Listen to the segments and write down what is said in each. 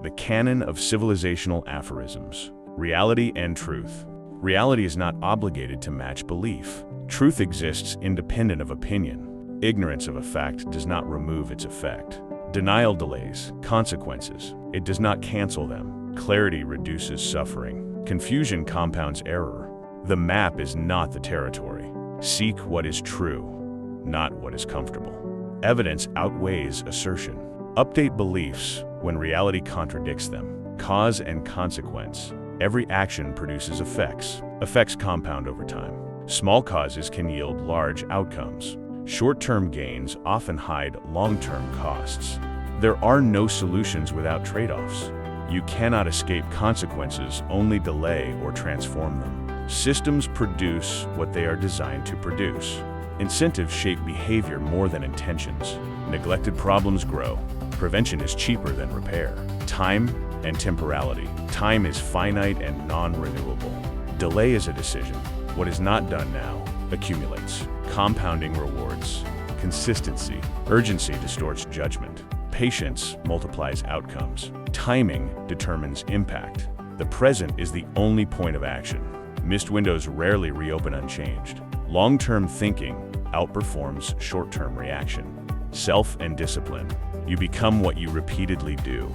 The Canon of Civilizational Aphorisms. Reality and truth. Reality is not obligated to match belief. Truth exists independent of opinion. Ignorance of a fact does not remove its effect. Denial delays consequences. It does not cancel them. Clarity reduces suffering. Confusion compounds error. The map is not the territory. Seek what is true, not what is comfortable. Evidence outweighs assertion. Update beliefs when reality contradicts them. Cause and consequence. Every action produces effects. Effects compound over time. Small causes can yield large outcomes. Short-term gains often hide long-term costs. There are no solutions without trade-offs. You cannot escape consequences, only delay or transform them. Systems produce what they are designed to produce. Incentives shape behavior more than intentions. Neglected problems grow. Prevention is cheaper than repair. Time and temporality. Time is finite and non-renewable. Delay is a decision. What is not done now accumulates. Compounding rewards. Consistency. Urgency distorts judgment. Patience multiplies outcomes. Timing determines impact. The present is the only point of action. Missed windows rarely reopen unchanged. Long-term thinking outperforms short-term reaction. Self and discipline. You become what you repeatedly do.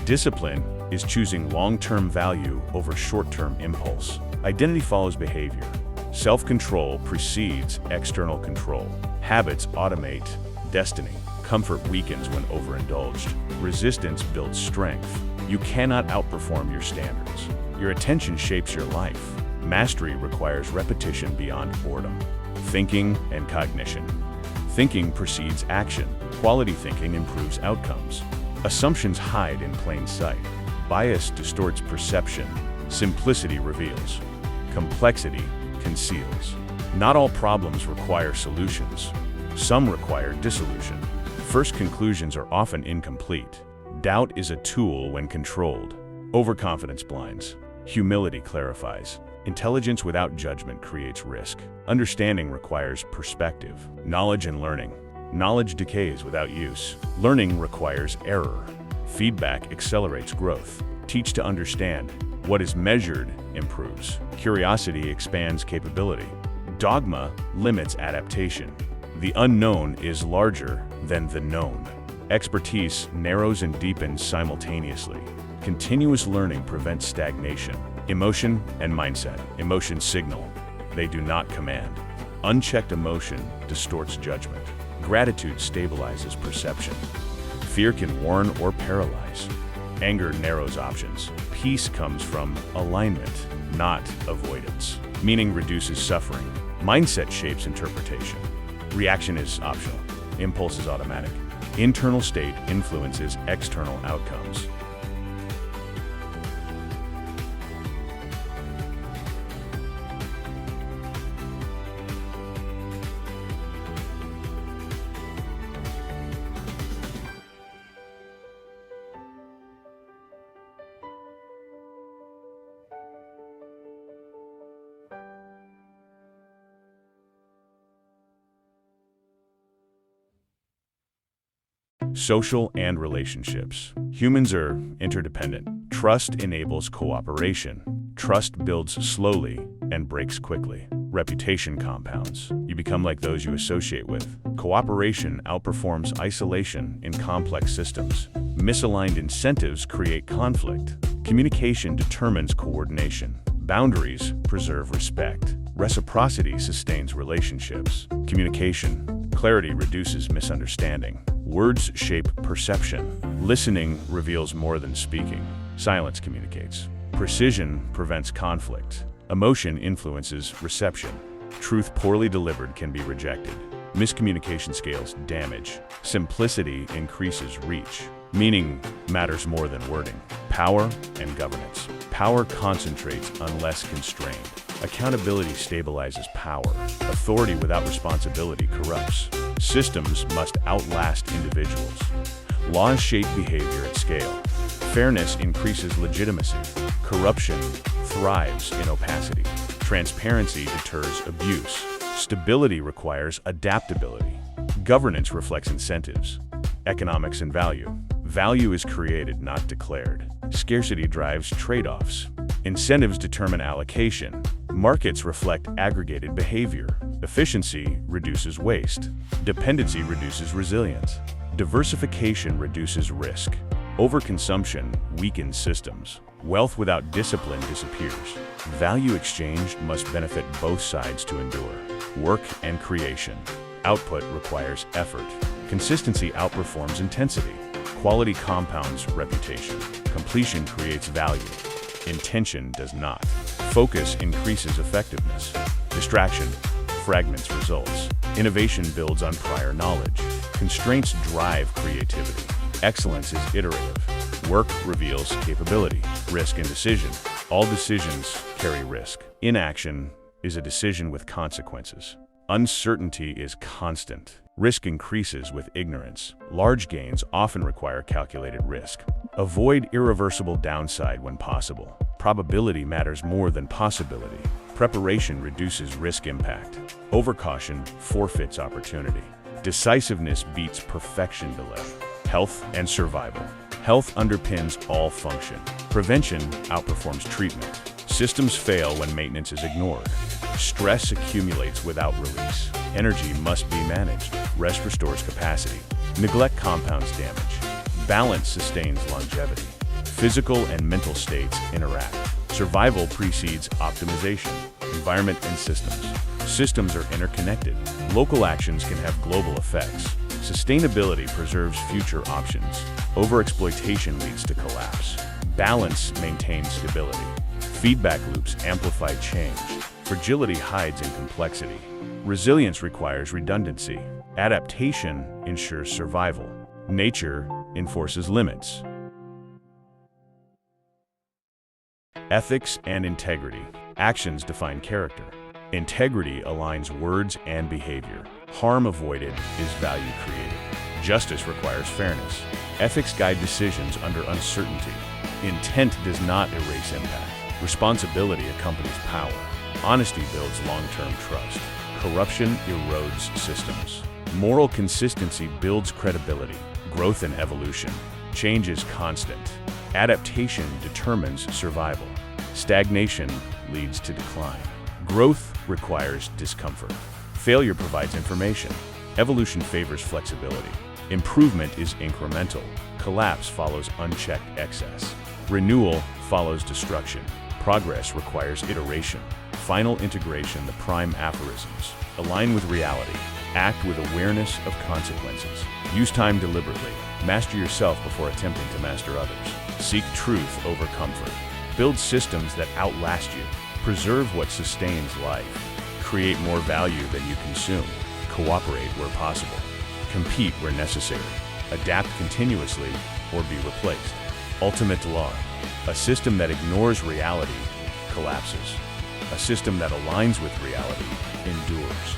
Discipline is choosing long-term value over short-term impulse. Identity follows behavior. Self-control precedes external control. Habits automate destiny. Comfort weakens when overindulged. Resistance builds strength. You cannot outperform your standards. Your attention shapes your life. Mastery requires repetition beyond boredom. Thinking and cognition. Thinking precedes action. Quality thinking improves outcomes. Assumptions hide in plain sight. Bias distorts perception. Simplicity reveals. Complexity conceals. Not all problems require solutions. Some require dissolution. First conclusions are often incomplete. Doubt is a tool when controlled. Overconfidence blinds. Humility clarifies. Intelligence without judgment creates risk. Understanding requires perspective. Knowledge and learning. Knowledge decays without use. Learning requires error. Feedback accelerates growth. Teach to understand. What is measured improves. Curiosity expands capability. Dogma limits adaptation. The unknown is larger than the known. Expertise narrows and deepens simultaneously. Continuous learning prevents stagnation. Emotion and mindset. Emotions signal. They do not command. Unchecked emotion distorts judgment. Gratitude stabilizes perception. Fear can warn or paralyze. Anger narrows options. Peace comes from alignment, not avoidance. Meaning reduces suffering. Mindset shapes interpretation. Reaction is optional. Impulse is automatic. Internal state influences external outcomes. Social and relationships. Humans are interdependent. Trust enables cooperation. Trust builds slowly and breaks quickly. Reputation compounds. You become like those you associate with. Cooperation outperforms isolation in complex systems. Misaligned incentives create conflict. Communication determines coordination. Boundaries preserve respect. Reciprocity sustains relationships. Communication. Clarity reduces misunderstanding. Words shape perception. Listening reveals more than speaking. Silence communicates. Precision prevents conflict. Emotion influences reception. Truth poorly delivered can be rejected. Miscommunication scales damage. Simplicity increases reach. Meaning matters more than wording. Power and governance. Power concentrates unless constrained. Accountability stabilizes power. Authority without responsibility corrupts. Systems must outlast individuals. Laws shape behavior at scale. Fairness increases legitimacy. Corruption thrives in opacity. Transparency deters abuse. Stability requires adaptability. Governance reflects incentives. Economics and value. Value is created, not declared. Scarcity drives trade-offs. Incentives determine allocation. Markets reflect aggregated behavior. Efficiency reduces waste. Dependency reduces resilience. Diversification reduces risk. Overconsumption weakens systems. Wealth without discipline disappears. Value exchange must benefit both sides to endure. Work and creation. Output requires effort. Consistency outperforms intensity. Quality compounds reputation. Completion creates value. Intention does not. Focus increases effectiveness. Distraction fragments results. Innovation builds on prior knowledge. Constraints drive creativity. Excellence is iterative. Work reveals capability. Risk and decision. All decisions carry risk. Inaction is a decision with consequences. Uncertainty is constant. Risk increases with ignorance. Large gains often require calculated risk. Avoid irreversible downside when possible. Probability matters more than possibility. Preparation reduces risk impact. Overcaution forfeits opportunity. Decisiveness beats perfection delay. Health and survival. Health underpins all function. Prevention outperforms treatment. Systems fail when maintenance is ignored. Stress accumulates without release. Energy must be managed. Rest restores capacity. Neglect compounds damage. Balance sustains longevity. Physical and mental states interact. Survival precedes optimization. Environment and systems. Systems are interconnected. Local actions can have global effects. Sustainability preserves future options. Overexploitation leads to collapse. Balance maintains stability. Feedback loops amplify change. Fragility hides in complexity. Resilience requires redundancy. Adaptation ensures survival. Nature enforces limits. Ethics and integrity. Actions define character. Integrity aligns words and behavior. Harm avoided is value created. Justice requires fairness. Ethics guide decisions under uncertainty. Intent does not erase impact. Responsibility accompanies power. Honesty builds long-term trust. Corruption erodes systems. Moral consistency builds credibility. Growth and evolution. Change is constant. Adaptation determines survival. Stagnation leads to decline. Growth requires discomfort. Failure provides information. Evolution favors flexibility. Improvement is incremental. Collapse follows unchecked excess. Renewal follows destruction. Progress requires iteration. Final integration, the prime aphorisms. Align with reality. Act with awareness of consequences. Use time deliberately. Master yourself before attempting to master others. Seek truth over comfort. Build systems that outlast you. Preserve what sustains life. Create more value than you consume. Cooperate where possible. Compete where necessary. Adapt continuously or be replaced. Ultimate law. A system that ignores reality collapses. A system that aligns with reality endures.